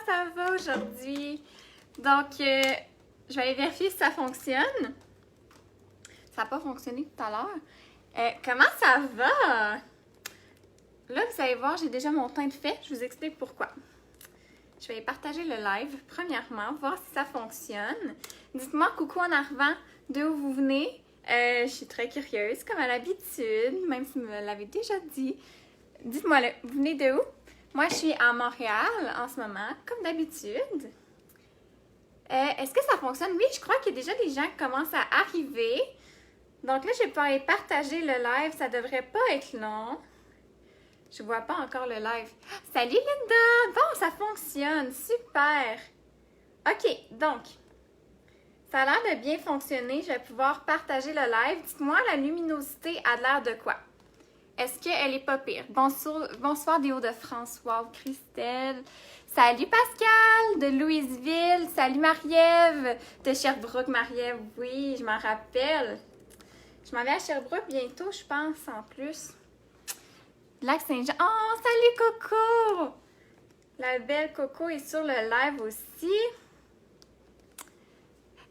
ça va aujourd'hui? Donc, je vais aller vérifier si ça fonctionne. Ça n'a pas fonctionné tout à l'heure. Comment ça va? Là, vous allez voir, j'ai déjà mon teint de fait. Je vous explique pourquoi. Je vais partager le live, premièrement, voir si ça fonctionne. Dites-moi coucou en arrivant, d'où vous venez. Je suis très curieuse, comme à l'habitude, même si vous me l'avez déjà dit. Dites-moi, vous venez de où? Moi, je suis à Montréal en ce moment, comme d'habitude. Est-ce que ça fonctionne? Oui, je crois qu'il y a déjà des gens qui commencent à arriver. Donc là, je vais pouvoir aller partager le live. Ça devrait pas être long. Je vois pas encore le live. Salut Linda! Bon, ça fonctionne. Super! OK, donc, ça a l'air de bien fonctionner. Je vais pouvoir partager le live. Dites-moi, la luminosité a l'air de quoi? Est-ce qu'elle est pas pire? Bonsoir des Hauts-de-France. Wow, Christelle. Salut Pascal de Louisville. Salut Marie-Ève de Sherbrooke. Marie-Ève, oui, je m'en rappelle. Je m'en vais à Sherbrooke bientôt, je pense, en plus. Lac-Saint-Jean. Oh, salut Coco! La belle Coco est sur le live aussi.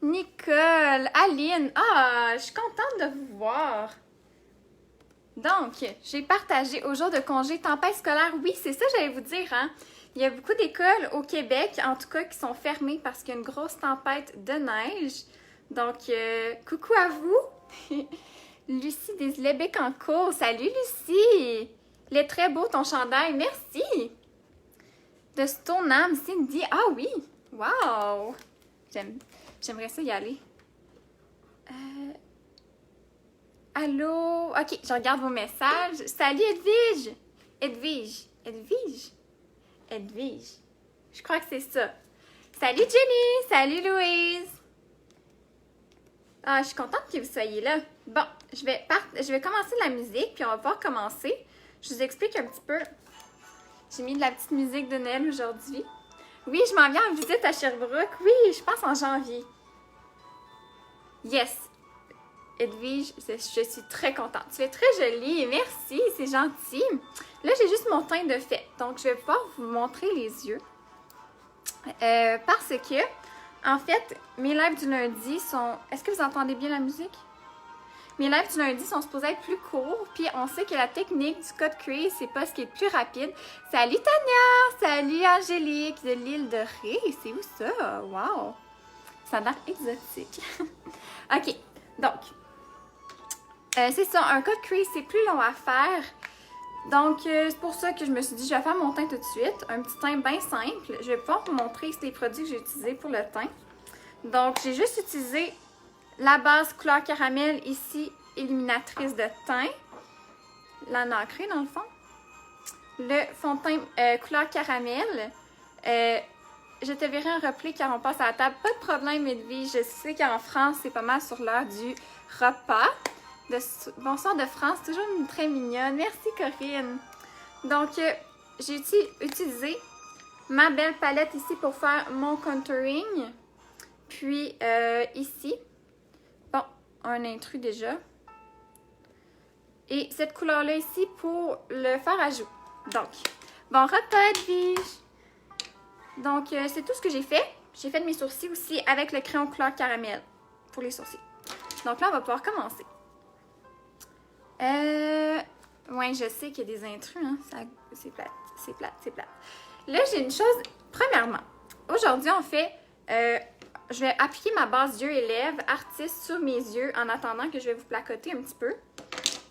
Nicole, Aline. Ah, je suis contente de vous voir. Donc, j'ai partagé au jour de congé tempête scolaire. Oui, c'est ça que j'allais vous dire, hein. Il y a beaucoup d'écoles au Québec, en tout cas, qui sont fermées parce qu'il y a une grosse tempête de neige. Donc, coucou à vous. Lucie Desley-Bécancourt. Salut, Lucie. Il est très beau, ton chandail. Merci. De Stoneham, Cindy. Ah oui. Wow. J'aimerais ça y aller. Allô? OK, je regarde vos messages. Salut, Edwige. Edwige. Je crois que c'est ça. Salut, Jenny. Salut, Louise. Ah, je suis contente que vous soyez là. Bon, je vais commencer la musique, puis on va pouvoir commencer. Je vous explique un petit peu. J'ai mis de la petite musique de Noël aujourd'hui. Oui, je m'en viens en visite à Sherbrooke. Oui, je pense en janvier. Yes. Edwige, je suis très contente. Tu es très jolie. Merci, c'est gentil. Là, j'ai juste mon teint de fait. Donc, je vais pouvoir vous montrer les yeux. Parce que, en fait, mes lives du lundi sont... Est-ce que vous entendez bien la musique? Mes lives du lundi sont supposés être plus courts, puis on sait que la technique du cut crease, c'est pas ce qui est le plus rapide. Salut Tania! Salut Angélique de l'île de Ré. C'est où ça? Wow! Ça a l'air exotique. OK, donc, c'est ça, un cut crease, c'est plus long à faire. Donc, c'est pour ça que je me suis dit, je vais faire mon teint tout de suite. Un petit teint bien simple. Je vais pouvoir vous montrer les produits que j'ai utilisés pour le teint. Donc, j'ai juste utilisé la base couleur caramel ici, illuminatrice de teint. La nacrée dans le fond. Le fond de teint couleur caramel. Je te verrai en replay car on passe à la table. Pas de problème, Edwige. Je sais qu'en France, c'est pas mal sur l'heure du repas. Bonsoir de France, toujours très mignonne. Merci Corinne. Donc, j'ai utilisé ma belle palette ici pour faire mon contouring. Puis, ici, bon, un intrus déjà. Et cette couleur-là ici pour le fard à joues. Donc, bon repas, Edwige. Donc, c'est tout ce que j'ai fait. J'ai fait mes sourcils aussi avec le crayon couleur caramel pour les sourcils. Donc là, on va pouvoir commencer. Ouais, je sais qu'il y a des intrus, hein. C'est plate. Là, j'ai une chose. Premièrement, aujourd'hui, on fait... je vais appliquer ma base yeux et lèvres artiste sur mes yeux en attendant que je vais vous placoter un petit peu.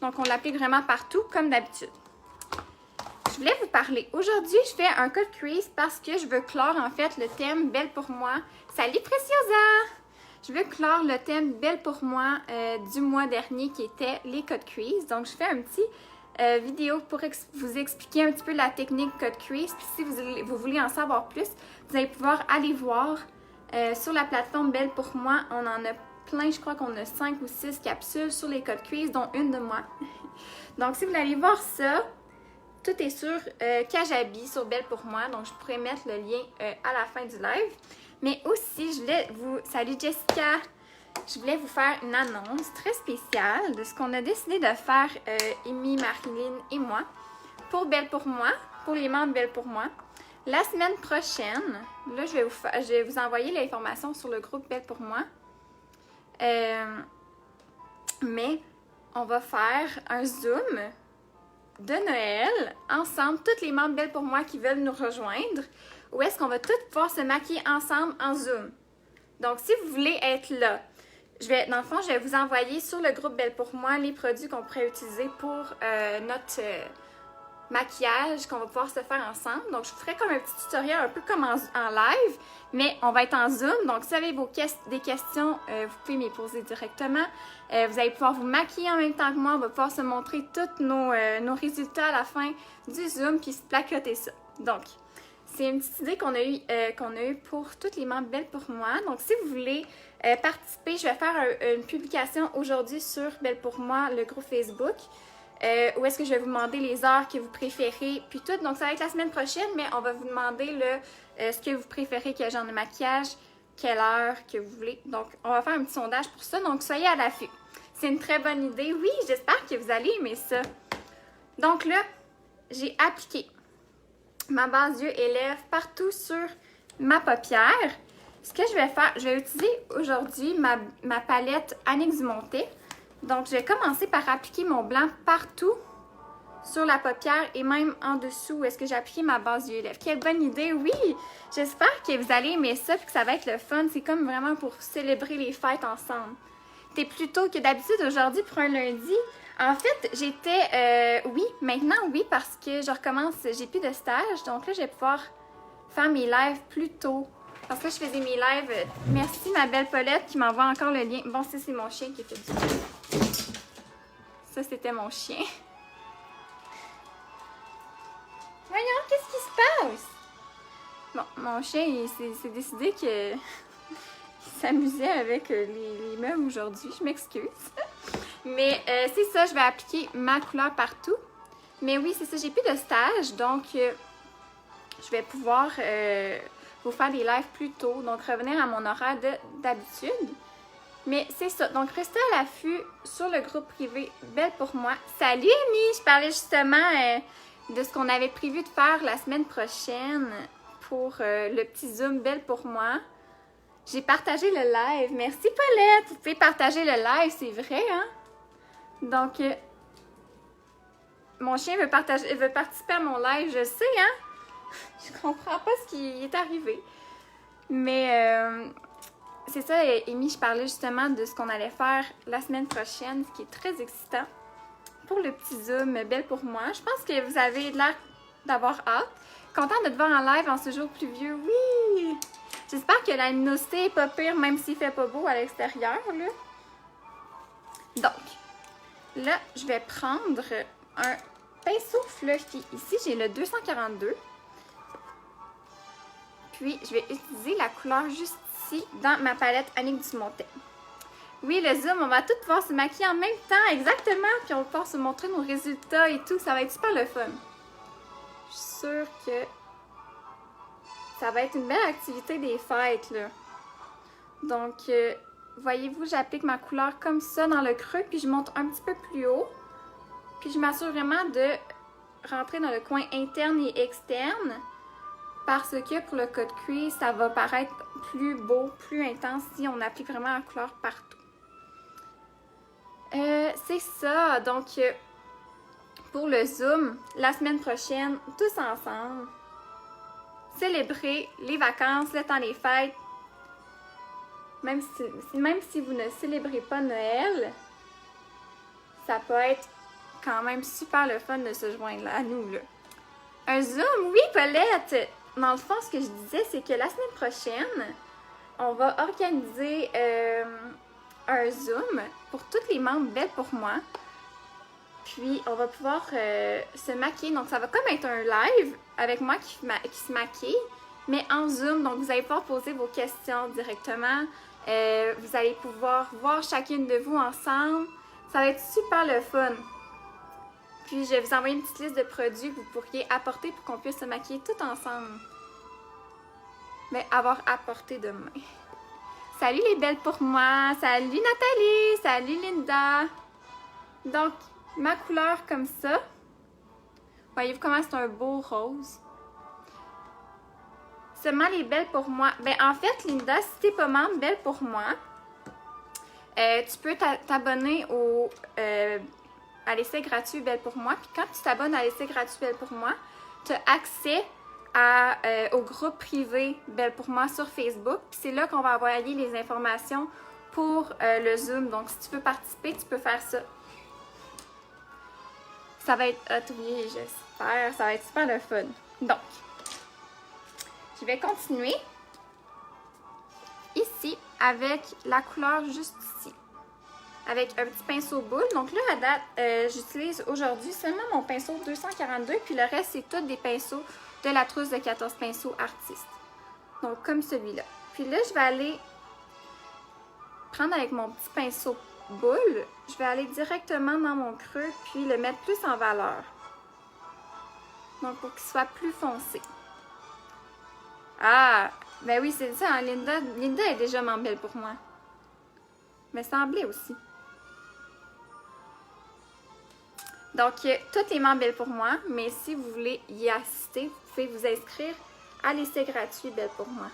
Donc, on l'applique vraiment partout, comme d'habitude. Je voulais vous parler. Aujourd'hui, je fais un cut crease parce que je veux clore, en fait, le thème Belle pour moi. Salut, Preciosa! Je veux clore le thème Belle pour moi du mois dernier qui était les cut crease. Donc, je fais un petit vidéo pour vous expliquer un petit peu la technique cut crease. Puis, si vous voulez en savoir plus, vous allez pouvoir aller voir sur la plateforme Belle pour moi. On en a plein, je crois qu'on a 5 ou 6 capsules sur les cut crease, dont une de moi. Donc, si vous voulez aller voir ça, tout est sur Kajabi, sur Belle pour moi. Donc, je pourrais mettre le lien à la fin du live. Mais aussi, je voulais vous... Salut Jessica! Je voulais vous faire une annonce très spéciale de ce qu'on a décidé de faire, Amy, Marilyn et moi, pour Belle pour moi, pour les membres Belle pour moi. La semaine prochaine, là, je vais vous envoyer l'information sur le groupe Belle pour moi. Mais on va faire un Zoom de Noël ensemble, toutes les membres Belle pour moi qui veulent nous rejoindre, où est-ce qu'on va toutes pouvoir se maquiller ensemble en Zoom. Donc, si vous voulez être là, dans le fond, je vais vous envoyer sur le groupe Belle pour moi les produits qu'on pourrait utiliser pour notre maquillage qu'on va pouvoir se faire ensemble. Donc, je vous ferai comme un petit tutoriel un peu comme en live, mais on va être en Zoom. Donc, si vous avez des questions, vous pouvez m'y poser directement. Vous allez pouvoir vous maquiller en même temps que moi. On va pouvoir se montrer tous nos résultats à la fin du Zoom, puis se placoter ça. Donc, c'est une petite idée qu'on a eu pour toutes les membres Belle pour moi. Donc, si vous voulez participer, je vais faire une publication aujourd'hui sur Belle pour moi, le groupe Facebook. Où est-ce que je vais vous demander les heures que vous préférez, puis tout. Donc, ça va être la semaine prochaine, mais on va vous demander ce que vous préférez, quel genre de maquillage, quelle heure que vous voulez. Donc, on va faire un petit sondage pour ça. Donc, soyez à l'affût. C'est une très bonne idée. Oui, j'espère que vous allez aimer ça. Donc là, j'ai appliqué ma base yeux et lèvres partout sur ma paupière. Ce que je vais faire, je vais utiliser aujourd'hui ma palette Annick Dumontet. Donc, je vais commencer par appliquer mon blanc partout sur la paupière et même en dessous où est-ce que j'ai appliqué ma base yeux et lèvres. Quelle bonne idée! Oui! J'espère que vous allez aimer ça et que ça va être le fun. C'est comme vraiment pour célébrer les fêtes ensemble. C'était plus tôt que d'habitude aujourd'hui pour un lundi. En fait, oui, maintenant oui, parce que je recommence, j'ai plus de stage. Donc là, je vais pouvoir faire mes lives plus tôt. Parce que je faisais mes lives. Merci ma belle Paulette qui m'envoie encore le lien. Bon, ça c'est mon chien qui fait du bruit. Ça, c'était mon chien. Voyons, qu'est-ce qui se passe? Bon, mon chien, il s'est décidé qu'il s'amusait avec les meubles aujourd'hui. Je m'excuse. Mais c'est ça, je vais appliquer ma couleur partout. Mais oui, c'est ça, j'ai plus de stage. Donc, je vais pouvoir vous faire des lives plus tôt. Donc, revenir à mon horaire d'habitude. Mais c'est ça. Donc, restez à l'affût sur le groupe privé Belle pour moi. Salut, Amy! Je parlais justement de ce qu'on avait prévu de faire la semaine prochaine pour le petit Zoom Belle pour moi. J'ai partagé le live. Merci, Paulette! Vous pouvez partager le live, c'est vrai, hein? Donc, mon chien veut participer à mon live, je sais, hein? Je comprends pas ce qui est arrivé. Mais... c'est ça, Amy, je parlais justement de ce qu'on allait faire la semaine prochaine, ce qui est très excitant pour le petit Zoom Belle pour moi. Je pense que vous avez l'air d'avoir hâte. Contente de te voir en live en ce jour pluvieux. Oui! J'espère que la luminosité est pas pire, même s'il fait pas beau à l'extérieur, là. Donc, là, je vais prendre un pinceau fluffy. Ici, j'ai le 242. Puis, je vais utiliser la couleur juste dans ma palette Annick Dumontet. Oui, le Zoom, on va toutes pouvoir se maquiller en même temps, exactement, puis on va pouvoir se montrer nos résultats et tout, ça va être super le fun. Je suis sûre que ça va être une belle activité des fêtes, là. Donc, voyez-vous, j'applique ma couleur comme ça dans le creux, puis je monte un petit peu plus haut. Puis je m'assure vraiment de rentrer dans le coin interne et externe. Parce que pour le cut crease, ça va paraître plus beau, plus intense si on applique vraiment la couleur partout. C'est ça. Donc, pour le Zoom, la semaine prochaine, tous ensemble, célébrer les vacances, le temps des fêtes. Même si vous ne célébrez pas Noël, ça peut être quand même super le fun de se joindre à nous, là. Un Zoom, oui, Paulette! Dans le fond, ce que je disais, c'est que la semaine prochaine, on va organiser un Zoom pour tous les membres Belle pour moi. Puis, on va pouvoir se maquiller. Donc, ça va comme être un live avec moi qui se maquille, mais en Zoom. Donc, vous allez pouvoir poser vos questions directement. Vous allez pouvoir voir chacune de vous ensemble. Ça va être super le fun. Puis, je vais vous envoyer une petite liste de produits que vous pourriez apporter pour qu'on puisse se maquiller tout ensemble. Mais avoir apporté demain. Salut les belles pour moi! Salut Nathalie! Salut Linda! Donc, ma couleur comme ça. Voyez-vous comment c'est un beau rose? seulement les Belle pour moi. Ben, en fait, Linda, si t'es pas membre Belle pour moi, tu peux t'abonner à l'essai gratuit Belle pour moi. Puis quand tu t'abonnes à l'essai gratuit Belle pour moi, tu as accès au groupe privé Belle pour moi sur Facebook. Puis c'est là qu'on va envoyer les informations pour le Zoom. Donc, si tu veux participer, tu peux faire ça. Ça va être hot, oui, j'espère. Ça va être super le fun. Donc, je vais continuer ici avec la couleur juste ici. Avec un petit pinceau boule. Donc là, à date, j'utilise aujourd'hui seulement mon pinceau 242. Puis le reste, c'est tous des pinceaux de la trousse de 14 pinceaux artistes. Donc, comme celui-là. Puis là, je vais aller prendre avec mon petit pinceau boule. Je vais aller directement dans mon creux, puis le mettre plus en valeur. Donc, pour qu'il soit plus foncé. Ah! Ben oui, c'est ça, hein, Linda est déjà membre Belle pour moi. Mais semblait aussi. Donc, toutes les membres Belle pour moi, mais si vous voulez y assister, vous pouvez vous inscrire à l'essai gratuit Belle pour moi,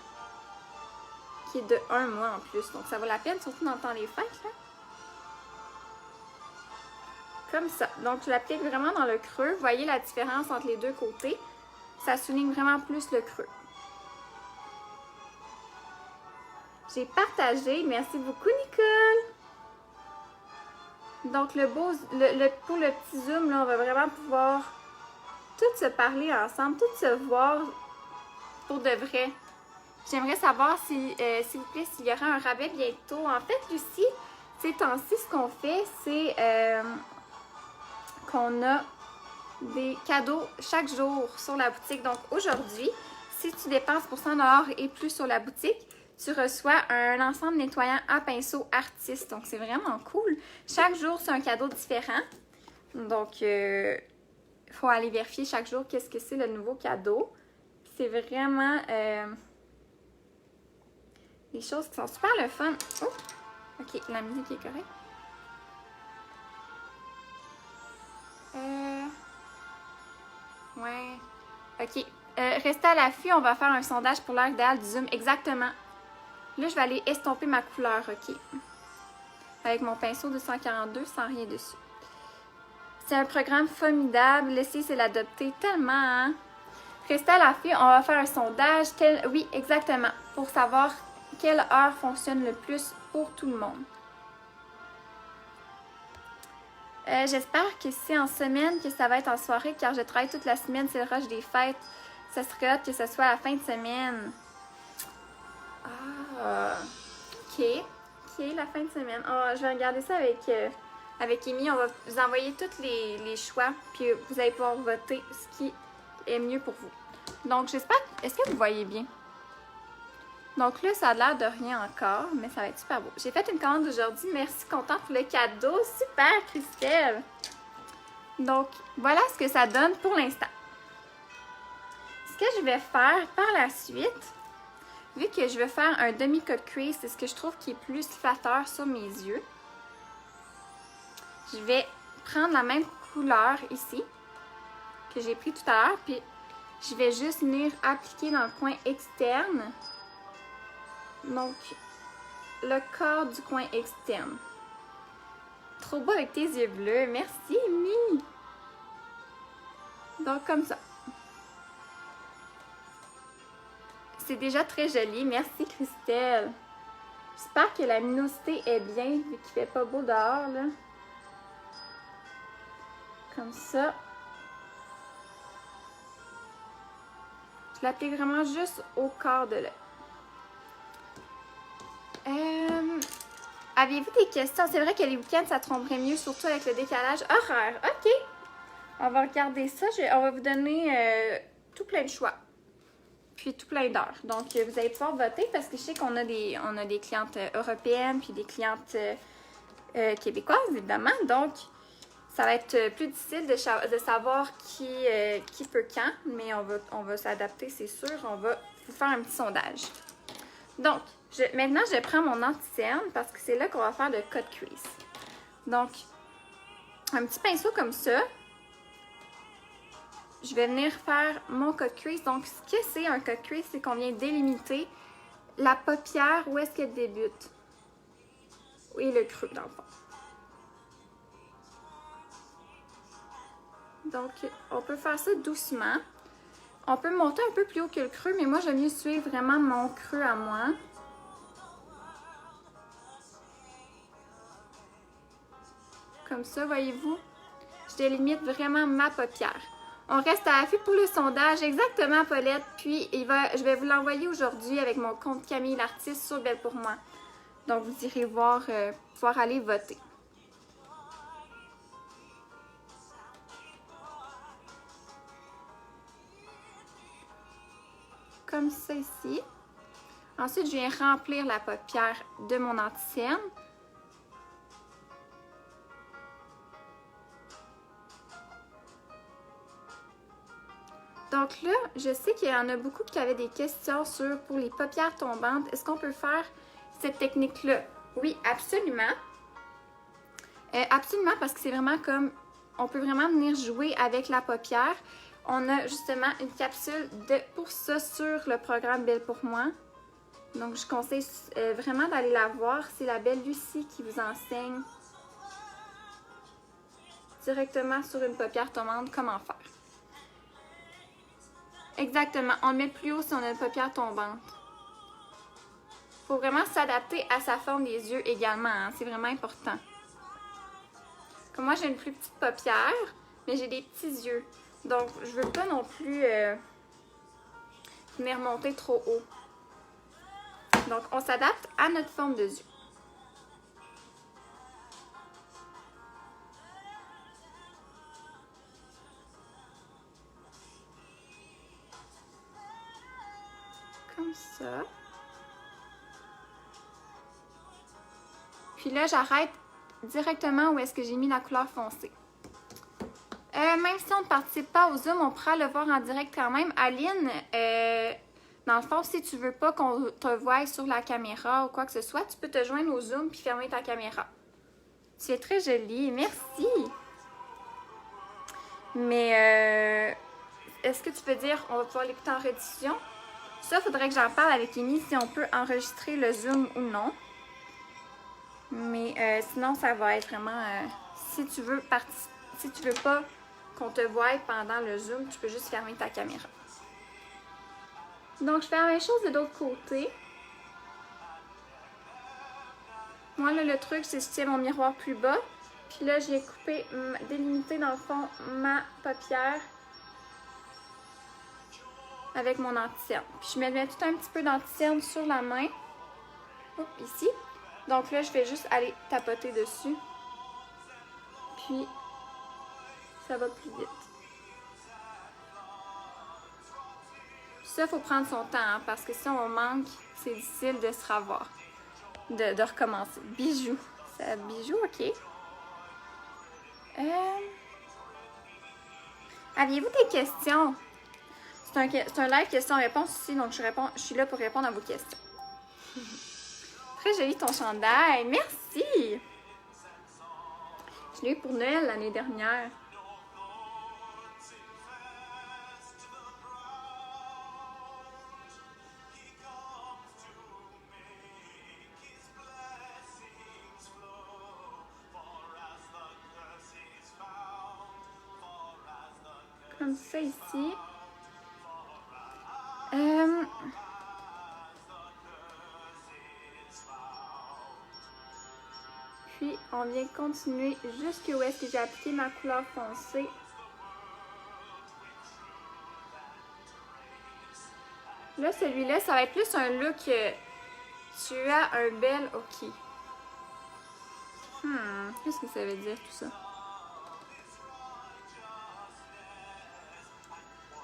qui est de 1 mois en plus. Donc, ça vaut la peine, surtout dans le temps des fêtes, là. Comme ça. Donc, je l'applique vraiment dans le creux. Vous voyez la différence entre les deux côtés. Ça souligne vraiment plus le creux. J'ai partagé. Merci beaucoup, Nicole! Donc, pour le petit zoom, là, on va vraiment pouvoir tout se parler ensemble, tout se voir pour de vrai. J'aimerais savoir, s'il vous plaît, s'il y aura un rabais bientôt. En fait, Lucie, ces temps-ci, ce qu'on fait, c'est qu'on a des cadeaux chaque jour sur la boutique. Donc, aujourd'hui, si tu dépenses pour 100 $ et plus sur la boutique, tu reçois un ensemble nettoyant à pinceau artiste. Donc, c'est vraiment cool. Chaque jour, c'est un cadeau différent. Donc, il faut aller vérifier chaque jour qu'est-ce que c'est le nouveau cadeau. C'est vraiment des choses qui sont super le fun. Oh! OK, la musique est correcte. Ouais. OK. Restez à l'affût, on va faire un sondage pour l'heure idéale du Zoom. Exactement. Là, je vais aller estomper ma couleur, OK. Avec mon pinceau 242 sans rien dessus. C'est un programme formidable. L'essai, c'est l'adopter tellement, hein? Restez à l'affût, on va faire un sondage. Oui, exactement. Pour savoir quelle heure fonctionne le plus pour tout le monde. J'espère que c'est en semaine, que ça va être en soirée, car je travaille toute la semaine, c'est le rush des fêtes. Ça serait hâte que ce soit à la fin de semaine. Ah, OK. OK, la fin de semaine. Oh, je vais regarder ça avec Amy. On va vous envoyer tous les choix, puis vous allez pouvoir voter ce qui est mieux pour vous. Donc, j'espère... Est-ce que vous voyez bien? Donc là, ça a l'air de rien encore, mais ça va être super beau. J'ai fait une commande aujourd'hui. Merci, contente pour le cadeau. Super, Christelle! Donc, voilà ce que ça donne pour l'instant. Ce que je vais faire par la suite, vu que je vais faire un demi-cut crease, c'est ce que je trouve qui est plus flatteur sur mes yeux. Je vais prendre la même couleur ici, que j'ai pris tout à l'heure, puis je vais juste venir appliquer dans le coin externe. Donc, le corps du coin externe. Trop beau avec tes yeux bleus. Merci, Amy! Donc, comme ça. C'est déjà très joli. Merci, Christelle. J'espère que la luminosité est bien, vu qu'il fait pas beau dehors, là. Comme ça. Je l'applique vraiment juste au corps de l'œil. Avez-vous des questions? C'est vrai que les week-ends, ça tromperait mieux, surtout avec le décalage horaire. OK. On va regarder ça. On va vous donner tout plein de choix. Puis tout plein d'heures. Donc, vous allez pouvoir voter parce que je sais qu'on a des clientes européennes puis des clientes québécoises, évidemment. Donc, ça va être plus difficile de savoir qui peut quand, mais on va s'adapter, c'est sûr. On va vous faire un petit sondage. Donc, maintenant, je prends mon anti-cerne parce que c'est là qu'on va faire le cut crease. Donc, un petit pinceau comme ça. je vais venir faire mon cut crease. Donc, ce que c'est un cut crease, c'est qu'on vient délimiter la paupière où est-ce qu'elle débute. Et le creux, dans le fond. Donc, on peut faire ça doucement. On peut monter un peu plus haut que le creux, mais moi, j'aime mieux suivre vraiment mon creux à moi. Comme ça, voyez-vous, je délimite vraiment ma paupière. On reste à l'affût pour le sondage, exactement, Paulette. Puis, je vais vous l'envoyer aujourd'hui avec mon compte Camille l'artiste sur Belle pour moi. Donc, vous irez voir, pouvoir aller voter. Comme ça ici. Ensuite, je viens remplir la paupière de mon anti-cerne. Donc là, je sais qu'il y en a beaucoup qui avaient des questions pour les paupières tombantes. Est-ce qu'on peut faire cette technique-là? Oui, absolument. Absolument, parce que c'est vraiment comme, on peut vraiment venir jouer avec la paupière. On a justement une capsule pour ça sur le programme Belle pour moi. Donc, je conseille vraiment d'aller la voir. C'est la belle Lucie qui vous enseigne directement sur une paupière tombante comment faire. Exactement. On le met plus haut si on a une paupière tombante. Il faut vraiment s'adapter à sa forme des yeux également. Hein? C'est vraiment important. Comme moi, j'ai une plus petite paupière, mais j'ai des petits yeux. Donc, je veux pas non plus venir monter trop haut. Donc, on s'adapte à notre forme de yeux. Comme ça. Puis là, j'arrête directement où est-ce que j'ai mis la couleur foncée. Même si on ne participe pas au Zoom, on pourra le voir en direct quand même. Aline, dans le fond, si tu veux pas qu'on te voie sur la caméra ou quoi que ce soit, tu peux te joindre au Zoom puis fermer ta caméra. Tu es très jolie, merci! Mais est-ce que tu peux dire on va pouvoir l'écouter en rediffusion? Ça, il faudrait que j'en parle avec Amy si on peut enregistrer le Zoom ou non. Mais sinon, ça va être vraiment... si tu veux pas qu'on te voie pendant le Zoom, tu peux juste fermer ta caméra. Donc, je fais la même chose de l'autre côté. Moi, là, le truc, c'est que je tiens mon miroir plus bas. Puis là, j'ai délimité dans le fond ma paupière avec mon anti-cerne. Puis je me mets tout un petit peu d'anti-cerne sur la main. Hop, ici. Donc là, je vais juste aller tapoter dessus. Puis, ça va plus vite. Ça, il faut prendre son temps, hein, parce que si on manque, c'est difficile de se revoir, de recommencer. Bijoux. Ça, bijoux, ok. Aviez-vous des questions? C'est un live questions-réponses ici, donc je suis là pour répondre à vos questions. Très joli ton chandail, merci! Je l'ai eu pour Noël l'année dernière. Comme ça ici. Puis, on vient continuer jusqu'où est-ce que j'ai appliqué ma couleur foncée. Là, celui-là, ça va être plus un look tu as un bel ok. Qu'est-ce que ça veut dire tout ça?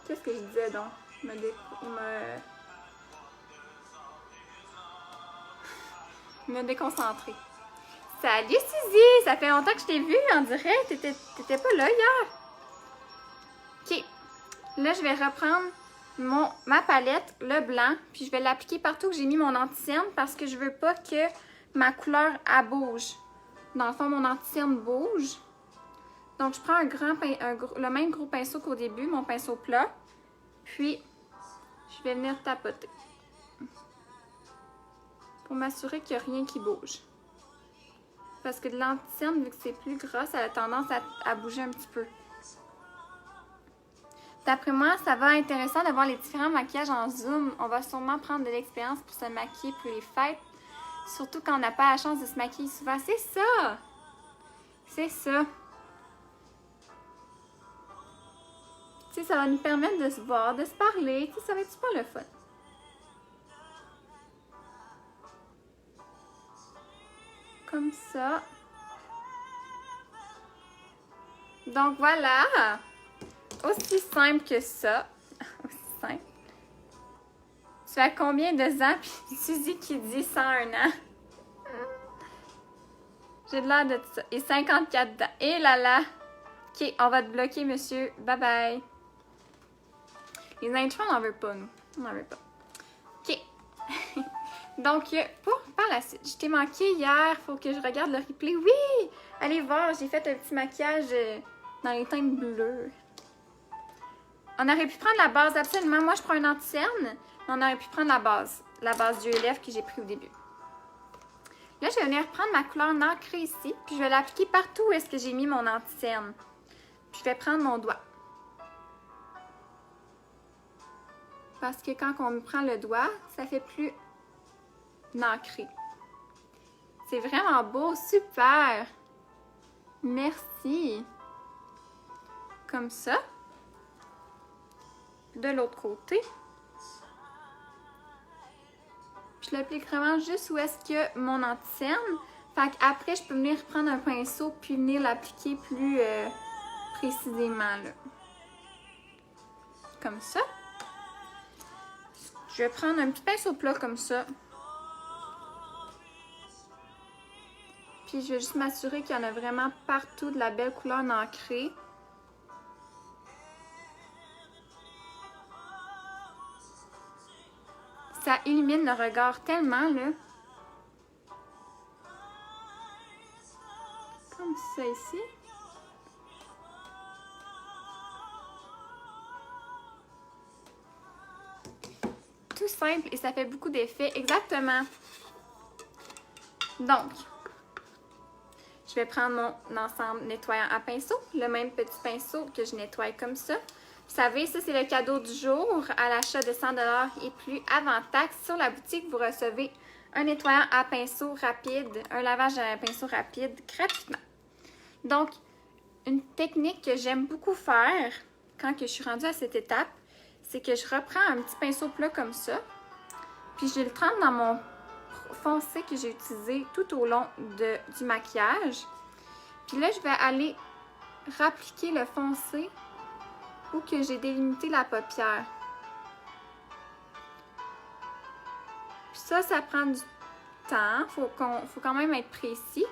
Qu'est-ce que je disais donc? Il m'a déconcentré. Salut Suzy! Ça fait longtemps que je t'ai vue en direct. T'étais pas là hier. Ok. Là, je vais reprendre ma palette, le blanc, puis je vais l'appliquer partout que j'ai mis mon anti-cerne parce que je veux pas que ma couleur elle bouge. Dans le fond, mon anti-cerne bouge. Donc, je prends le même gros pinceau qu'au début, mon pinceau plat. Puis, je vais venir tapoter. Pour m'assurer qu'il n'y a rien qui bouge. Parce que de l'anti-cerne, vu que c'est plus gras, ça a tendance à bouger un petit peu. D'après moi, ça va être intéressant de voir les différents maquillages en zoom. On va sûrement prendre de l'expérience pour se maquiller pour les fêtes. Surtout quand on n'a pas la chance de se maquiller souvent. C'est ça! C'est ça. Tu sais, ça va nous permettre de se voir, de se parler. Tu sais, ça va être super le fun. Comme ça. Donc voilà. Aussi simple que ça. Aussi simple. Tu as combien de ans? Puis Suzy qui dit 101 ans. J'ai de l'air de ça. Et 54 ans. Et là là. Ok, on va te bloquer, monsieur. Bye bye. Les intros, on n'en veut pas, nous. On n'en veut pas. Ok. Donc, par la suite, je t'ai manqué hier. Faut que je regarde le replay. Oui! Allez voir, j'ai fait un petit maquillage dans les teintes bleues. On aurait pu prendre la base, absolument. Moi, je prends un anti-cerne, mais on aurait pu prendre la base d'yeux et lèvres que j'ai pris au début. Là, je vais venir prendre ma couleur nacrée ici, puis je vais l'appliquer partout où est-ce que j'ai mis mon anti-cerne. Puis je vais prendre mon doigt. Parce que quand on prend le doigt, ça fait plus nacré. C'est vraiment beau, super! Merci! Comme ça. De l'autre côté. Je l'applique vraiment juste où est-ce que mon anti-cerne. Fait qu'après, je peux venir prendre un pinceau puis venir l'appliquer plus précisément, là. Comme ça. Je vais prendre un petit pinceau plat comme ça. Puis je vais juste m'assurer qu'il y en a vraiment partout de la belle couleur nacrée. Ça illumine le regard tellement, là. Comme ça ici. Tout simple et ça fait beaucoup d'effets. Exactement. Donc, je vais prendre mon ensemble nettoyant à pinceau. Le même petit pinceau que je nettoie comme ça. Vous savez, ça, c'est le cadeau du jour. À l'achat de 100 $ et plus avant taxe, sur la boutique, vous recevez un nettoyant à pinceau rapide, un lavage à pinceau rapide gratuitement. Donc, une technique que j'aime beaucoup faire quand que je suis rendue à cette étape, c'est que je reprends un petit pinceau plat comme ça, puis je le trempe dans mon foncé que j'ai utilisé tout au long du maquillage. Puis là, je vais aller rappliquer le foncé où que j'ai délimité la paupière. Puis ça prend du temps. Faut quand même être précis.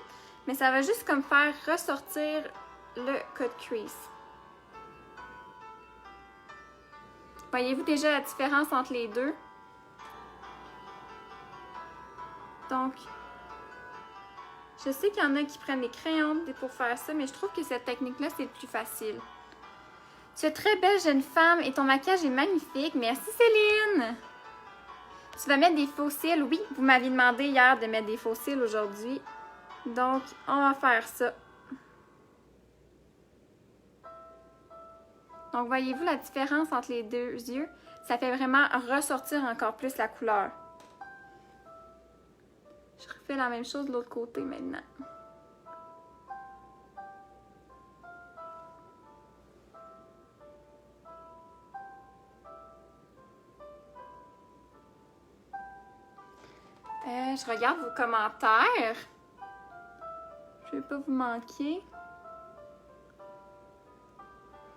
Mais ça va juste comme faire ressortir le cut crease. Voyez-vous déjà la différence entre les deux? Donc, je sais qu'il y en a qui prennent des crayons pour faire ça, mais je trouve que cette technique-là, c'est le plus facile. Tu es très belle jeune femme et ton maquillage est magnifique. Merci Céline! Tu vas mettre des faux cils? Oui, vous m'aviez demandé hier de mettre des faux cils aujourd'hui. Donc, on va faire ça. Donc, voyez-vous la différence entre les deux yeux? Ça fait vraiment ressortir encore plus la couleur. Je refais la même chose de l'autre côté maintenant. Je regarde vos commentaires. Je ne vais pas vous manquer.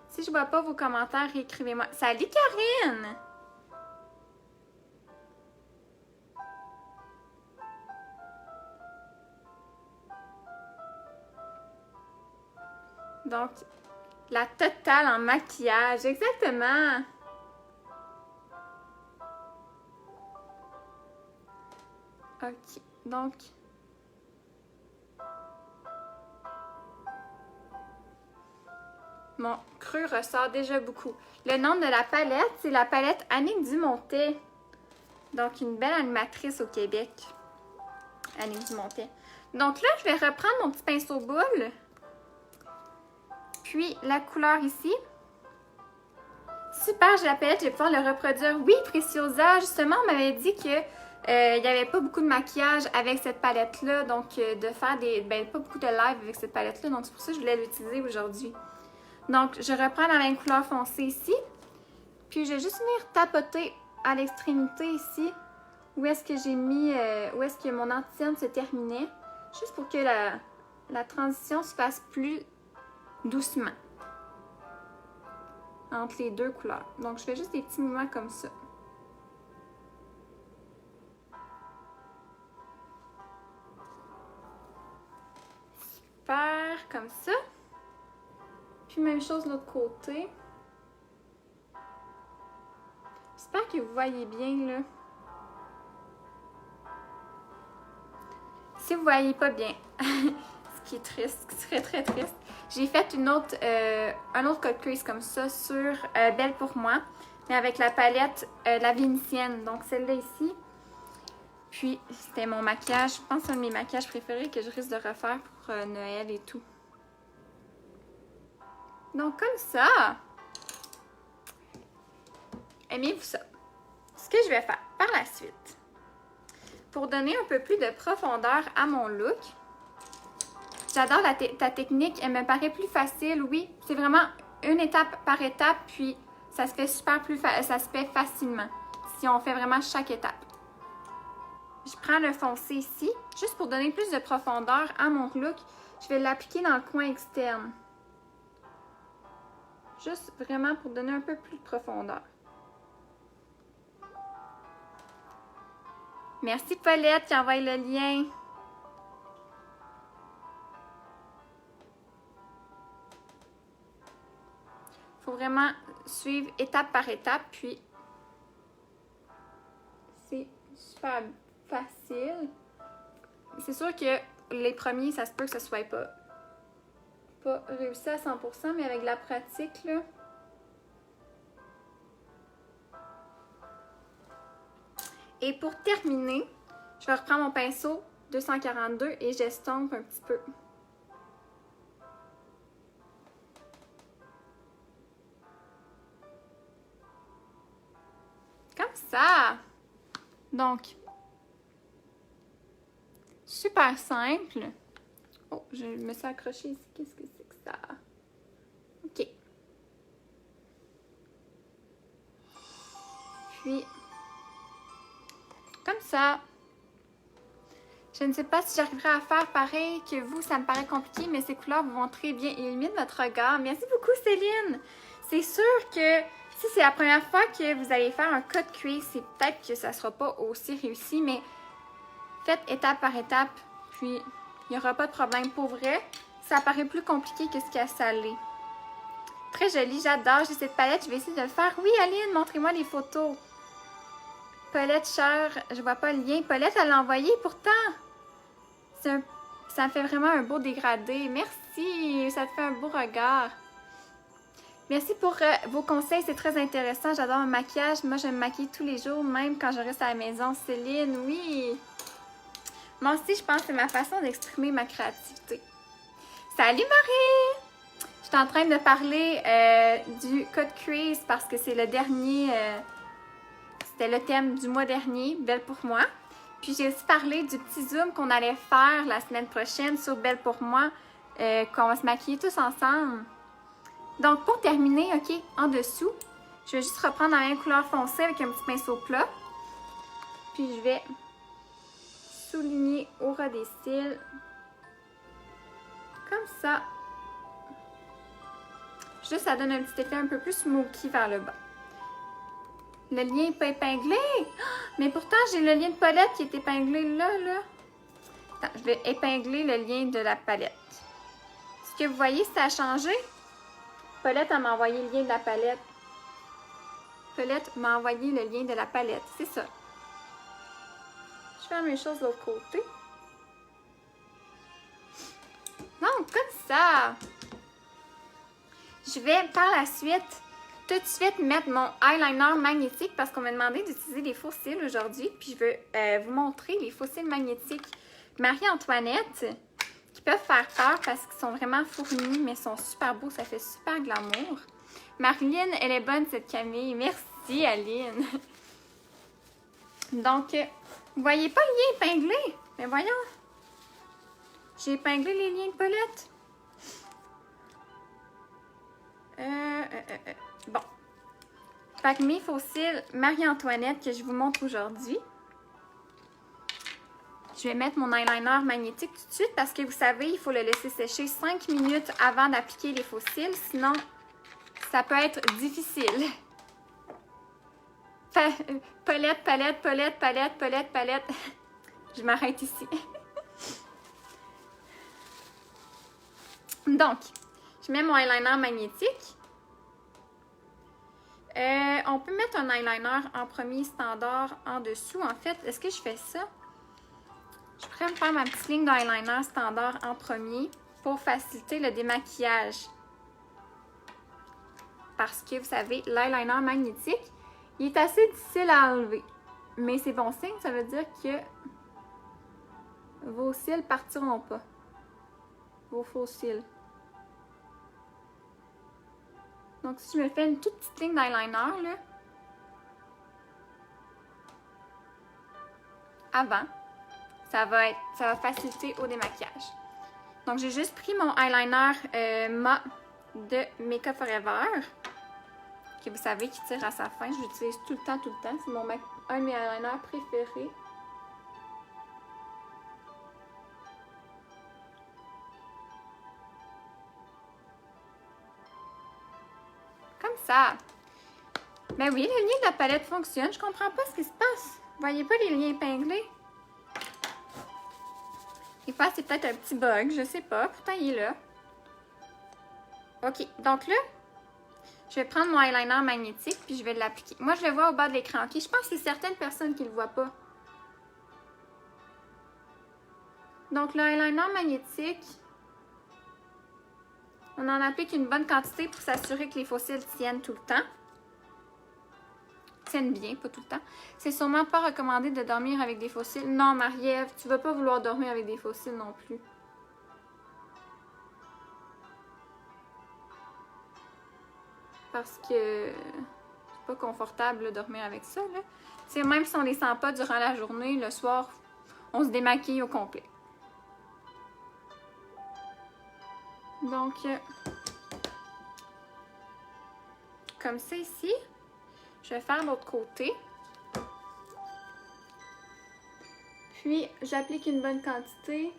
Si je ne vois pas vos commentaires, écrivez-moi. Salut Karine! Donc, la totale en maquillage, exactement! Ok, donc... Mon creux ressort déjà beaucoup. Le nom de la palette, c'est la palette Annick Dumontet. Donc, une belle animatrice au Québec. Annick Dumontet. Donc là, je vais reprendre mon petit pinceau boule. Puis, la couleur ici. Super, j'ai la palette, je vais pouvoir le reproduire. Oui, Preciosa, justement, on m'avait dit que il n'y avait pas beaucoup de maquillage avec cette palette-là. Donc, de faire pas beaucoup de live avec cette palette-là. Donc, c'est pour ça que je voulais l'utiliser aujourd'hui. Donc, je reprends la même couleur foncée ici. Puis, je vais juste venir tapoter à l'extrémité ici. Où est-ce que j'ai mis, où est-ce que mon antienne se terminait. Juste pour que la transition se fasse plus doucement. Entre les deux couleurs. Donc, je fais juste des petits mouvements comme ça. Super, comme ça. Puis, même chose de l'autre côté. J'espère que vous voyez bien, là. Si vous voyez pas bien, ce qui est triste, ce qui serait très triste, j'ai fait un autre code crease comme ça sur Belle pour moi, mais avec la palette la Vénitienne, donc celle-là ici. Puis, c'était mon maquillage, je pense que c'est un de mes maquillages préférés que je risque de refaire pour Noël et tout. Donc, comme ça, aimez-vous ça? Ce que je vais faire par la suite, pour donner un peu plus de profondeur à mon look, j'adore ta technique, elle me paraît plus facile, oui, c'est vraiment une étape par étape, puis ça se fait ça se fait facilement, si on fait vraiment chaque étape. Je prends le foncé ici, juste pour donner plus de profondeur à mon look, je vais l'appliquer dans le coin externe. Juste vraiment pour donner un peu plus de profondeur. Merci Paulette qui envoie le lien. Il faut vraiment suivre étape par étape, puis c'est super facile. C'est sûr que les premiers, ça se peut que ça soit pas réussi à 100%, mais avec la pratique, là. Et pour terminer, je vais reprendre mon pinceau 242 et j'estompe un petit peu. Comme ça! Donc, super simple. Oh, je me suis accrochée ici. Qu'est-ce que c'est que ça? OK. Puis, comme ça. Je ne sais pas si j'arriverai à faire pareil que vous. Ça me paraît compliqué, mais ces couleurs vous vont très bien illuminer votre regard. Merci beaucoup, Céline! C'est sûr que si c'est la première fois que vous allez faire un cut crease, c'est peut-être que ça ne sera pas aussi réussi, mais faites étape par étape, puis il n'y aura pas de problème. Pour vrai, ça paraît plus compliqué que ce qu'il ça l'est. Très joli, j'adore. J'ai cette palette, je vais essayer de le faire. Oui, Aline, montrez-moi les photos. Paulette chère, je vois pas le lien. Paulette, elle l'a envoyé pourtant. Ça fait vraiment un beau dégradé. Merci, ça te fait un beau regard. Merci pour vos conseils, c'est très intéressant. J'adore le maquillage. Moi, je me maquille tous les jours, même quand je reste à la maison. Céline, oui. Moi aussi, je pense que c'est ma façon d'exprimer ma créativité. Salut Marie! Je suis en train de parler du cut crease parce que c'est le dernier... c'était le thème du mois dernier, Belle pour moi. Puis j'ai aussi parlé du petit zoom qu'on allait faire la semaine prochaine sur Belle pour moi, qu'on va se maquiller tous ensemble. Donc pour terminer, ok, en dessous, je vais juste reprendre la même couleur foncée avec un petit pinceau plat. Puis je vais souligner au ras des cils. Comme ça. Juste, ça donne un petit effet un peu plus smoky vers le bas. Le lien n'est pas épinglé. Mais pourtant, j'ai le lien de Paulette qui est épinglé là. Attends, je vais épingler le lien de la palette. Est-ce que vous voyez si ça a changé? Paulette, elle m'a envoyé le lien de la palette. Paulette m'a envoyé le lien de la palette. C'est ça. Je fais la même chose de l'autre côté. Donc, comme ça. Je je vais par la suite tout de suite mettre mon eyeliner magnétique parce qu'on m'a demandé d'utiliser des faux cils aujourd'hui. Puis je veux vous montrer les faux cils magnétiques Marie-Antoinette qui peuvent faire peur parce qu'ils sont vraiment fournis, mais sont super beaux. Ça fait super glamour. Marilyn, elle est bonne cette Camille. Merci Aline. Donc, vous voyez pas le lien épinglé? Mais voyons. J'ai épinglé les liens de Paulette. Bon. Fait que mes faux cils Marie-Antoinette que je vous montre aujourd'hui. Je vais mettre mon eyeliner magnétique tout de suite parce que vous savez, il faut le laisser sécher 5 minutes avant d'appliquer les faux cils. Sinon, ça peut être difficile. Palette, palette, palette, palette, palette, palette. Je m'arrête ici. Donc, je mets mon eyeliner magnétique. On peut mettre un eyeliner en premier standard en dessous. En fait, est-ce que je fais ça? Je pourrais me faire ma petite ligne d'eyeliner standard en premier pour faciliter le démaquillage. Parce que, vous savez, l'eyeliner magnétique, il est assez difficile à enlever. Mais c'est bon signe, ça veut dire que vos cils partiront pas. Vos faux cils. Donc, si je me fais une toute petite ligne d'eyeliner, là, avant, ça va faciliter au démaquillage. Donc, j'ai juste pris mon eyeliner mat de Make Up Forever, que vous savez qui tire à sa fin. Je l'utilise tout le temps, tout le temps. C'est un de mes eyeliners préférés. Comme ça. Ben oui, le lien de la palette fonctionne. Je comprends pas ce qui se passe. Vous voyez pas les liens épinglés? Des fois, c'est peut-être un petit bug, je sais pas. Pourtant, il est là. OK, donc là, je vais prendre mon eyeliner magnétique puis je vais l'appliquer. Moi, je le vois au bas de l'écran, OK? Je pense que c'est certaines personnes qui ne le voient pas. Donc, le eyeliner magnétique, on en applique une bonne quantité pour s'assurer que les faux cils tiennent tout le temps. Tiennent bien, pas tout le temps. C'est sûrement pas recommandé de dormir avec des faux cils. Non, Marie-Ève, tu vas pas vouloir dormir avec des faux cils non plus. Parce que c'est pas confortable de dormir avec ça, là. T'sais, même si on les sent pas durant la journée, le soir, on se démaquille au complet. Donc, comme ça ici, je vais faire l'autre côté. Puis, j'applique une bonne quantité.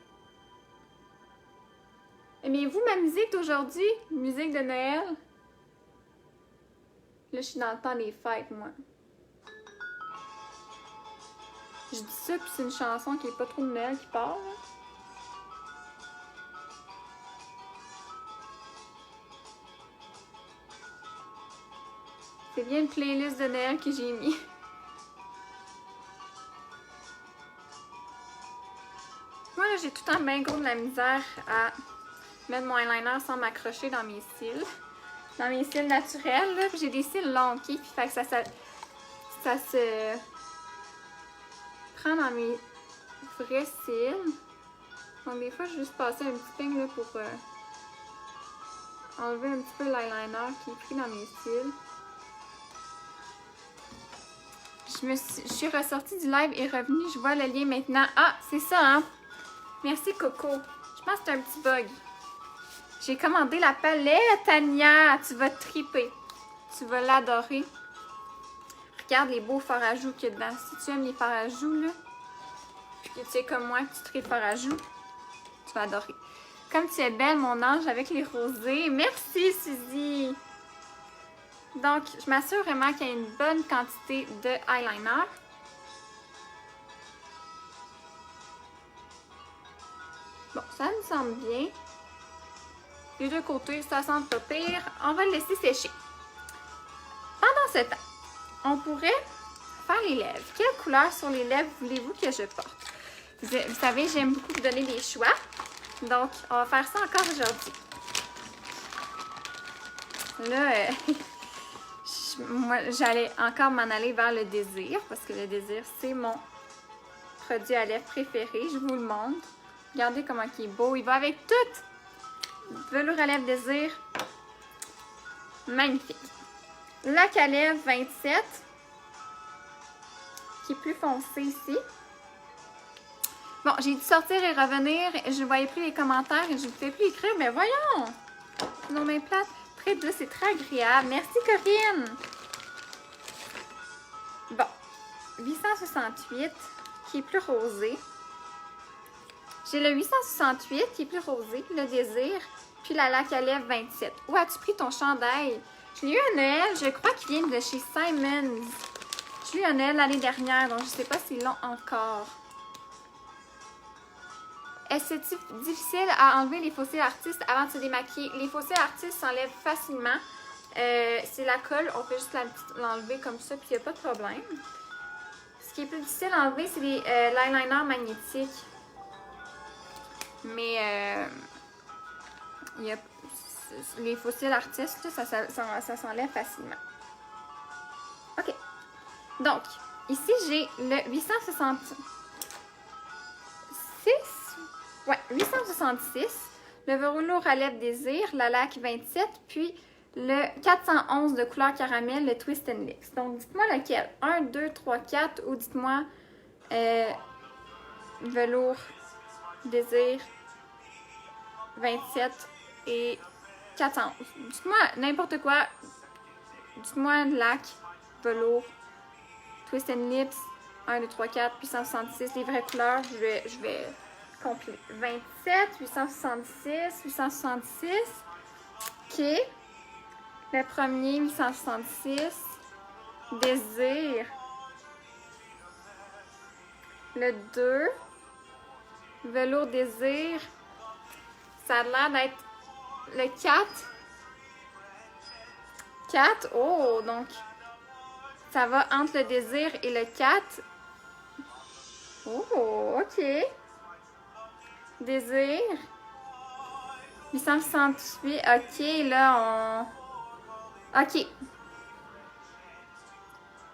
Aimez-vous ma musique d'aujourd'hui? Musique de Noël? Là, je suis dans le temps des fêtes, moi. Je dis ça, puis c'est une chanson qui est pas trop de Noël qui part, là. C'est bien une playlist de Noël que j'ai mis. Moi, là, j'ai tout le temps bien gros de la misère à mettre mon eyeliner sans m'accrocher dans mes cils. Dans mes cils naturels, là. J'ai des cils longs, OK? Puis fait que ça se prend dans mes vrais cils. Donc, des fois, je vais juste passer un petit peigne, là, pour enlever un petit peu l'eyeliner qui est pris dans mes cils. Je suis ressortie du live et revenue. Je vois le lien maintenant. Ah, c'est ça, hein? Merci, Coco. Je pense que c'est un petit bug. J'ai commandé la palette, Tania. Tu vas triper. Tu vas l'adorer. Regarde les beaux fards à joues qu'il y a dedans. Si tu aimes les fards à joues, là, puis que tu es comme moi, que tu tripes fards à joues, tu vas adorer. Comme tu es belle, mon ange, avec les rosés. Merci, Suzy. Donc, je m'assure vraiment qu'il y a une bonne quantité de eyeliner. Bon, ça me semble bien. Les deux côtés, ça sent pas pire. On va le laisser sécher. Pendant ce temps, on pourrait faire les lèvres. Quelle couleur sur les lèvres voulez-vous que je porte? Vous savez, j'aime beaucoup vous donner des choix. Donc, on va faire ça encore aujourd'hui. Là, moi, j'allais encore m'en aller vers le désir, parce que le désir, c'est mon produit à lèvres préféré. Je vous le montre. Regardez comment il est beau. Il va avec tout. Velours à lèvres désir. Magnifique. Lac à lèvres 27, qui est plus foncé ici. Bon, j'ai dû sortir et revenir. Je ne voyais plus les commentaires et je ne pouvais plus écrire. Mais voyons! Non, mais plate. Très douce et très agréable. Merci, Corinne! Bon. 868, qui est plus rosé. J'ai le 868, qui est plus rosé, le désir. Puis la lac à lèvres 27. Où as-tu pris ton chandail? Je l'ai eu à Noël. Je crois qu'il vient de chez Simons. Je l'ai eu à Noël l'année dernière, donc je ne sais pas s'ils l'ont encore. Est-ce que c'est difficile à enlever les fossiles artistes avant de se démaquiller? Les fossiles artistes s'enlèvent facilement. C'est la colle, on peut juste l'enlever comme ça, puis il n'y a pas de problème. Ce qui est plus difficile à enlever, c'est l'eyeliner magnétique. Mais les fossiles artistes, ça s'enlève facilement. OK. Donc, ici, j'ai le 866. Ouais, 866. Le velours à lèvres désir, la lac 27, puis le 411 de couleur caramel, le Twist and Lips. Donc, dites-moi lequel. 1, 2, 3, 4 ou dites-moi velours désir 27 et 411. Dites-moi n'importe quoi. Dites-moi lac, velours, Twist and Lips, 1, 2, 3, 4, puis 166, les vraies couleurs. Je vais complet. 27, 866, 866. OK. Le premier, 866. Désir. Le 2. Velours désir. Ça a l'air d'être le 4. 4. Oh, donc ça va entre le désir et le 4. Oh, OK. Désir. 868. OK, là, on... OK.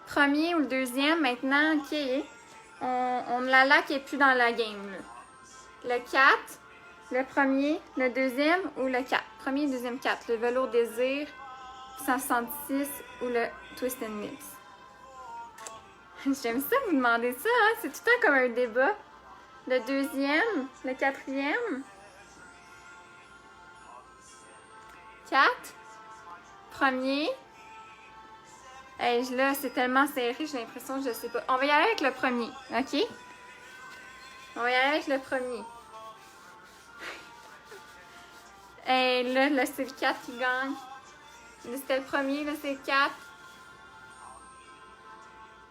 Premier ou le deuxième, maintenant, OK. La lac n'est plus dans la game, là. Le 4, le premier, le deuxième ou le 4. Premier, deuxième, 4. Le velours désir, 166 ou le Twist and Lips. J'aime ça, vous demandez ça, hein? C'est tout le temps comme un débat. Le deuxième, le quatrième. 4. Premier. Hey, là, c'est tellement serré, j'ai l'impression que je sais pas. On va y aller avec le premier, OK? On va y aller avec le premier. Hey, là, c'est le 4 qui gagne. Là, c'était le premier, là, c'est le 4.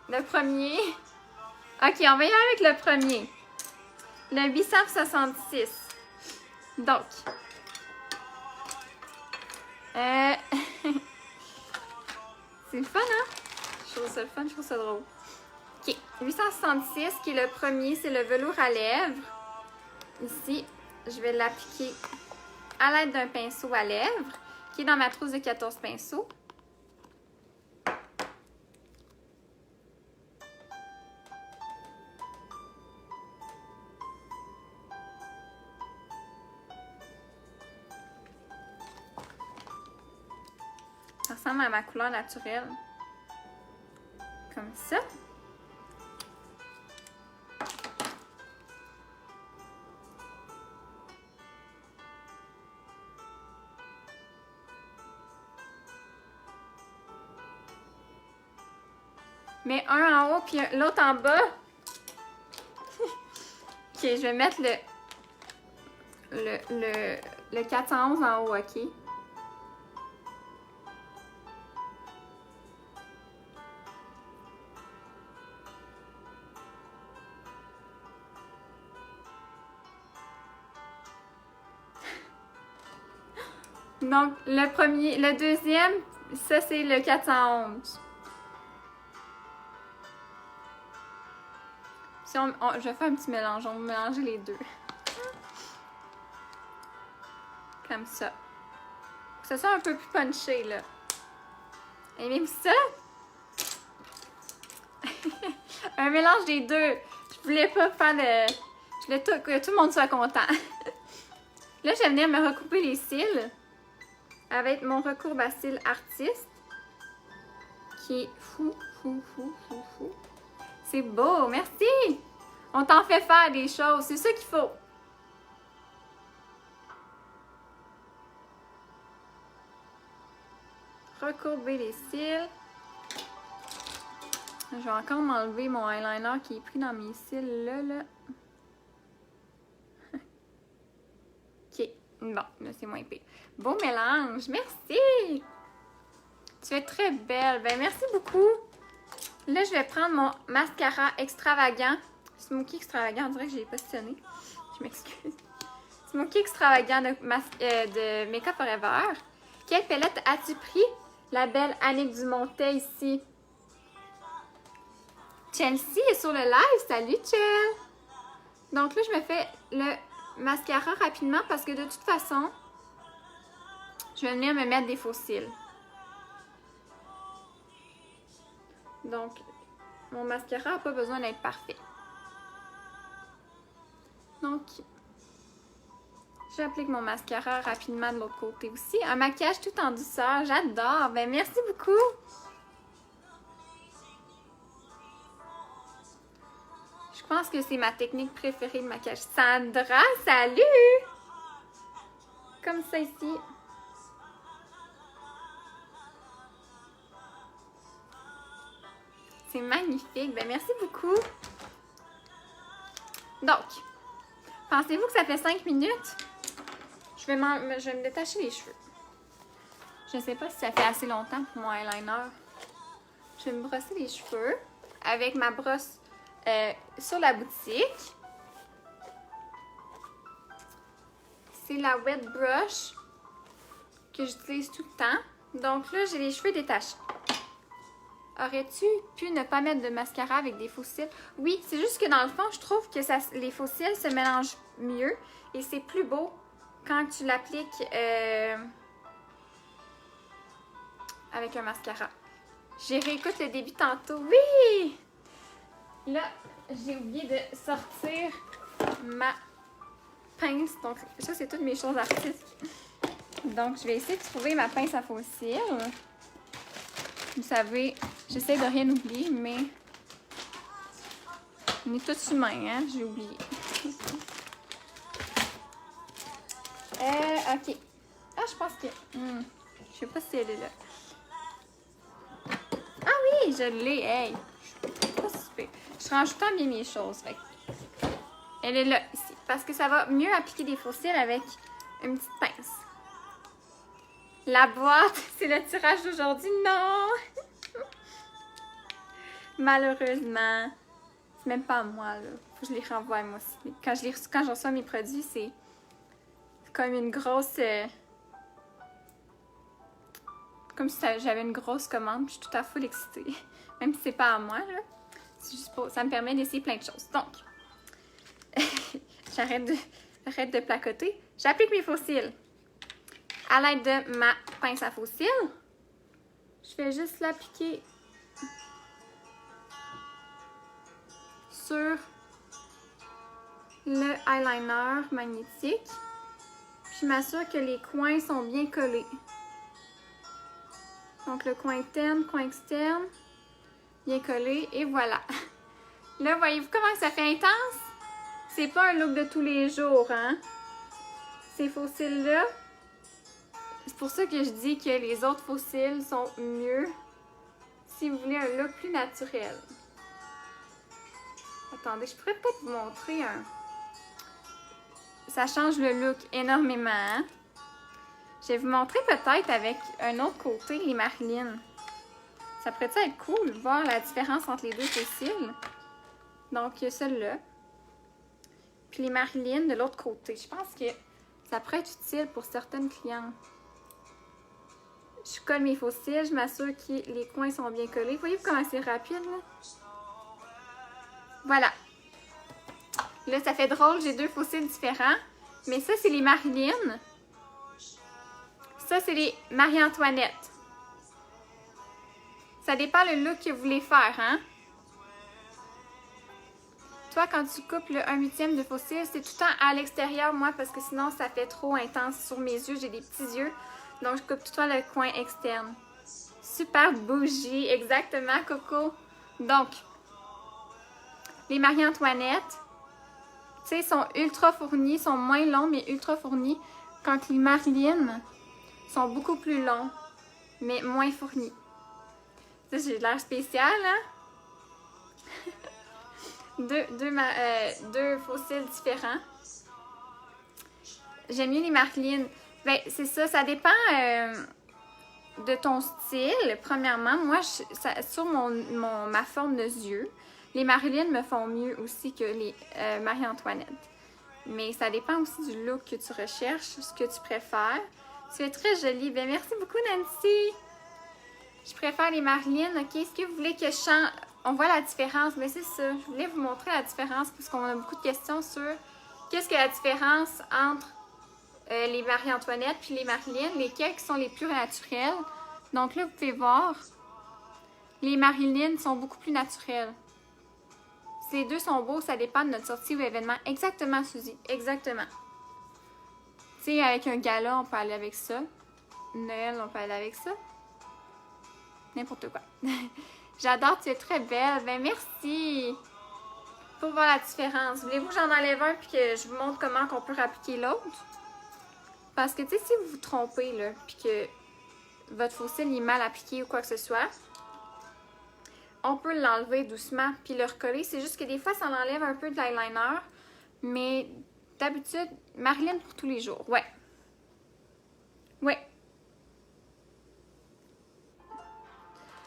Le premier. OK, on va y aller avec le premier. Le 866. Donc. C'est le fun, hein? Je trouve ça le fun, je trouve ça drôle. OK. 866, qui est le premier, c'est le velours à lèvres. Ici, je vais l'appliquer à l'aide d'un pinceau à lèvres, qui est dans ma trousse de 14 pinceaux. Ça ressemble à ma couleur naturelle. Comme ça. Mais un en haut puis l'autre en bas. OK, je vais mettre le 411 en haut, OK? Donc, le premier, le deuxième, ça c'est le 411. Si je vais faire un petit mélange, on va mélanger les deux. Comme ça. que ce soit un peu plus punché, là. Aimez-vous ça? Un mélange des deux. Je voulais pas faire de... Je voulais que tout le monde soit content. Là, je vais venir me recouper les cils avec mon recourbe à cils artiste qui est fou. C'est beau, merci! On t'en fait faire des choses, c'est ça qu'il faut. Recourber les cils. Je vais encore m'enlever mon eyeliner qui est pris dans mes cils là. Ok, bon, là c'est moins épais. Beau mélange, merci! Tu es très belle, ben merci beaucoup. Là, je vais prendre mon mascara extravagant. Smoky extravagant, on dirait que je l'ai positionné. Je m'excuse. Smoky extravagant de Make-up Forever. Quelle palette as-tu pris? La belle Annick Dumontet ici. Chelsea est sur le live. Salut, Chel! Donc là, je me fais le mascara rapidement parce que de toute façon, je vais venir me mettre des faux cils. Donc, mon mascara n'a pas besoin d'être parfait. Donc, j'applique mon mascara rapidement de l'autre côté aussi. Un maquillage tout en douceur, j'adore. Ben, merci beaucoup. Je pense que c'est ma technique préférée de maquillage. Sandra, salut! Comme ça ici. C'est magnifique. Ben, merci beaucoup. Donc, pensez-vous que ça fait 5 minutes? Je vais me détacher les cheveux. Je ne sais pas si ça fait assez longtemps pour mon eyeliner. Je vais me brosser les cheveux avec ma brosse sur la boutique. C'est la Wet Brush que j'utilise tout le temps. Donc là, j'ai les cheveux détachés. Aurais-tu pu ne pas mettre de mascara avec des faux cils? Oui, c'est juste que dans le fond, je trouve que les faux cils se mélangent mieux et c'est plus beau quand tu l'appliques avec un mascara. J'ai réécoute le début tantôt. Oui! Là, j'ai oublié de sortir ma pince. Donc, ça, c'est toutes mes choses artistiques. Donc, je vais essayer de trouver ma pince à faux cils. Vous savez, j'essaie de rien oublier, mais on est tous humains, hein? J'ai oublié. Ok. Ah, je pense que... je sais pas si elle est là. Ah oui, je l'ai. Hey, je suis pas super. Je range tout le temps bien mes choses. Fait. Elle est là, ici. Parce que ça va mieux appliquer des faux cils avec une petite pince. La boîte, c'est le tirage d'aujourd'hui. Non! Malheureusement. C'est même pas à moi, là. Faut que je les renvoie, moi aussi. Quand je reçois mes produits, c'est comme une grosse... comme si j'avais une grosse commande, puis je suis tout à fait excitée. Même si c'est pas à moi, là. C'est juste pour... Ça me permet d'essayer plein de choses. Donc, j'arrête de placoter. J'applique mes faux cils. À l'aide de ma pince à faux cils, je vais juste l'appliquer sur le eyeliner magnétique. Puis je m'assure que les coins sont bien collés. Donc le coin interne, coin externe, bien collé et voilà. Là, voyez-vous comment ça fait intense? C'est pas un look de tous les jours, hein? Ces faux cils-là, c'est pour ça que je dis que les autres faux cils sont mieux si vous voulez un look plus naturel. Attendez, je pourrais peut-être vous montrer un... Ça change le look énormément, hein? Je vais vous montrer peut-être avec un autre côté, les Marilyn. Ça pourrait être cool de voir la différence entre les deux faux cils. Donc, il y a celle-là. Puis les Marilyn de l'autre côté. Je pense que ça pourrait être utile pour certaines clientes. Je colle mes faux cils, je m'assure que les coins sont bien collés. Voyez-vous comment c'est rapide, là? Voilà. Là, ça fait drôle, j'ai deux faux cils différents. Mais ça, c'est les Marilyn. Ça, c'est les Marie-Antoinette. Ça dépend le look que vous voulez faire, hein? Toi, quand tu coupes le 1/8 de faux cils, c'est tout le temps à l'extérieur, moi, parce que sinon, ça fait trop intense sur mes yeux. J'ai des petits yeux, donc je coupe tout le temps le coin externe. Super bougie, exactement, Coco. Donc, les Marie-Antoinette, tu sais, sont ultra fournis, sont moins longs, mais ultra fournis. Quand les Marilyn sont beaucoup plus longs, mais moins fournis. Ça, j'ai l'air spécial, hein? deux fossiles différents. J'aime mieux les Marilyn. Ben, c'est ça, ça dépend de ton style. Premièrement, moi, sur ma forme de yeux, les Marilyn me font mieux aussi que les Marie-Antoinette. Mais ça dépend aussi du look que tu recherches, ce que tu préfères. Tu es très jolie. Ben, merci beaucoup, Nancy. Je préfère les Marilyn. OK, est-ce que vous voulez que je change? On voit la différence. Mais c'est ça. Je voulais vous montrer la différence parce qu'on a beaucoup de questions sur qu'est-ce que la différence entre les Marie-Antoinette puis les Marilyn. Lesquelles qui sont les plus naturelles. Donc là, vous pouvez voir, les Marilyn sont beaucoup plus naturelles. Ces deux sont beaux, ça dépend de notre sortie ou événement. Exactement, Suzy. Exactement. Tu sais, avec un gala, on peut aller avec ça. Noël, on peut aller avec ça. N'importe quoi. J'adore, tu es très belle. Ben merci. Pour voir la différence. Voulez-vous que j'en enlève un puis que je vous montre comment on peut appliquer l'autre? Parce que, tu sais, si vous vous trompez, là, puis que votre faux cil est mal appliqué ou quoi que ce soit, on peut l'enlever doucement puis le recoller. C'est juste que des fois, ça enlève un peu de l'eyeliner. Mais d'habitude, Marilyn pour tous les jours. Ouais. Ouais.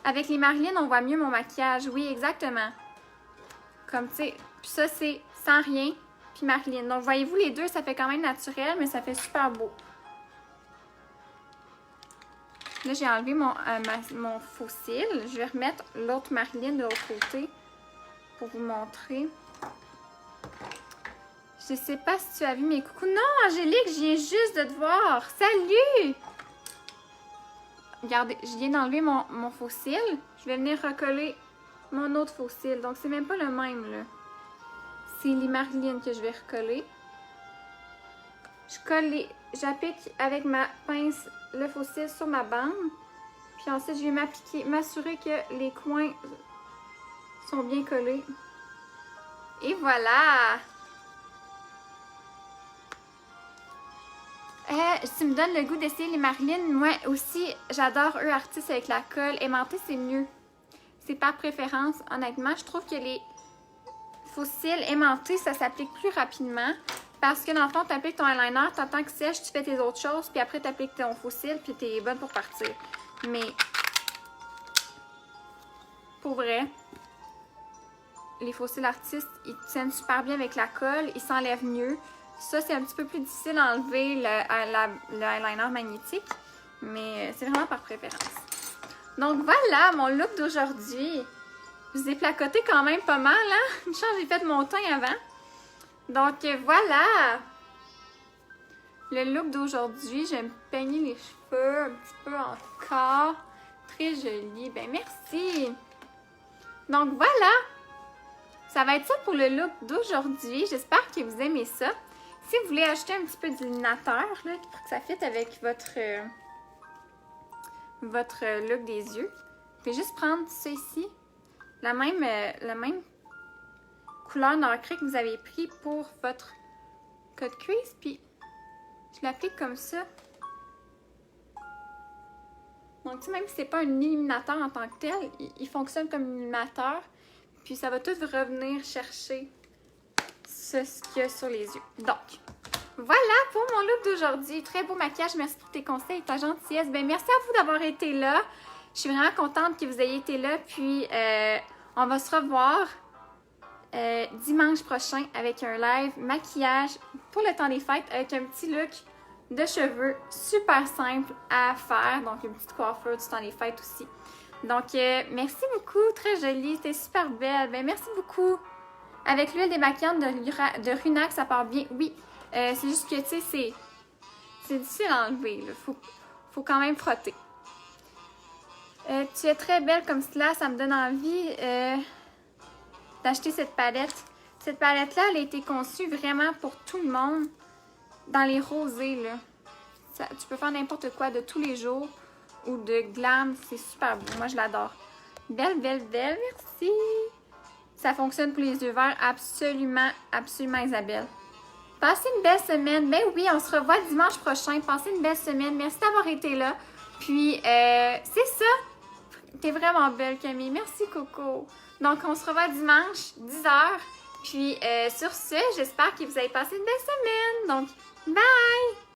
Avec les Marilyn, on voit mieux mon maquillage. Oui, exactement. Comme, tu sais, puis ça, c'est sans rien, puis Marilyn. Donc, voyez-vous, les deux, ça fait quand même naturel, mais ça fait super beau. Là, j'ai enlevé mon faux cil. Je vais remettre l'autre Marilyn de l'autre côté pour vous montrer. Je sais pas si tu as vu mes coucous. Non, Angélique, je viens juste de te voir. Salut! Regardez, je viens d'enlever mon faux cil. Je vais venir recoller mon autre faux cil. Donc, c'est même pas le même, là. C'est les Marilyn que je vais recoller. Je colle j'applique avec ma pince le faux cil sur ma bande. Puis ensuite, je vais m'assurer que les coins sont bien collés. Et voilà! Tu me donnes le goût d'essayer les Marilyn. Moi aussi, j'adore eux artistes avec la colle. Aimantée, c'est mieux. C'est par préférence. Honnêtement, je trouve que les faux cils aimantés, ça s'applique plus rapidement. Parce que dans le fond, tu appliques ton eyeliner, tu attends qu'il sèche, tu fais tes autres choses, puis après, tu appliques ton faux cil, puis tu es bonne pour partir. Mais, pour vrai, les faux cils artistes, ils tiennent super bien avec la colle, ils s'enlèvent mieux. Ça, c'est un petit peu plus difficile à enlever le eyeliner magnétique, mais c'est vraiment par préférence. Donc voilà mon look d'aujourd'hui. Je vous ai placoté quand même pas mal, hein? Une chance, j'ai fait mon teint avant. Donc voilà le look d'aujourd'hui. Je vais me peigner les cheveux un petit peu encore. Très joli. Ben merci. Donc voilà. Ça va être ça pour le look d'aujourd'hui. J'espère que vous aimez ça. Si vous voulez ajouter un petit peu d'illuminateur, là, pour que ça fitte avec votre look des yeux, vous pouvez juste prendre ça ici. La même couleur nacrée que vous avez pris pour votre cut crease, puis je l'applique comme ça. Donc, tu sais, même si c'est pas un illuminateur en tant que tel, il fonctionne comme illuminateur, puis ça va tout revenir chercher ce qu'il y a sur les yeux. Donc, voilà pour mon look d'aujourd'hui. Très beau maquillage. Merci pour tes conseils et ta gentillesse. Ben, merci à vous d'avoir été là. Je suis vraiment contente que vous ayez été là. Puis, on va se revoir dimanche prochain avec un live maquillage pour le temps des fêtes avec un petit look de cheveux super simple à faire. Donc, une petite coiffure du temps des fêtes aussi. Donc, merci beaucoup. Très jolie. T'es super belle. Ben, merci beaucoup. Avec l'huile démaquillante de Runac, ça part bien. Oui, c'est juste que, tu sais, c'est difficile à enlever. Il faut faut quand même frotter. Tu es très belle comme cela, ça me donne envie d'acheter cette palette. Cette palette-là, elle a été conçue vraiment pour tout le monde. Dans les rosés, là. Tu peux faire n'importe quoi de tous les jours ou de glam. C'est super beau. Moi, je l'adore. Belle, belle, belle. Merci. Ça fonctionne pour les yeux verts. Absolument, absolument, Isabelle. Passez une belle semaine. Ben oui, on se revoit dimanche prochain. Passez une belle semaine. Merci d'avoir été là. Puis, c'est ça. T'es vraiment belle, Camille. Merci, Coco. Donc, on se revoit dimanche, 10h. Puis, sur ce, j'espère que vous avez passé une belle semaine. Donc, bye!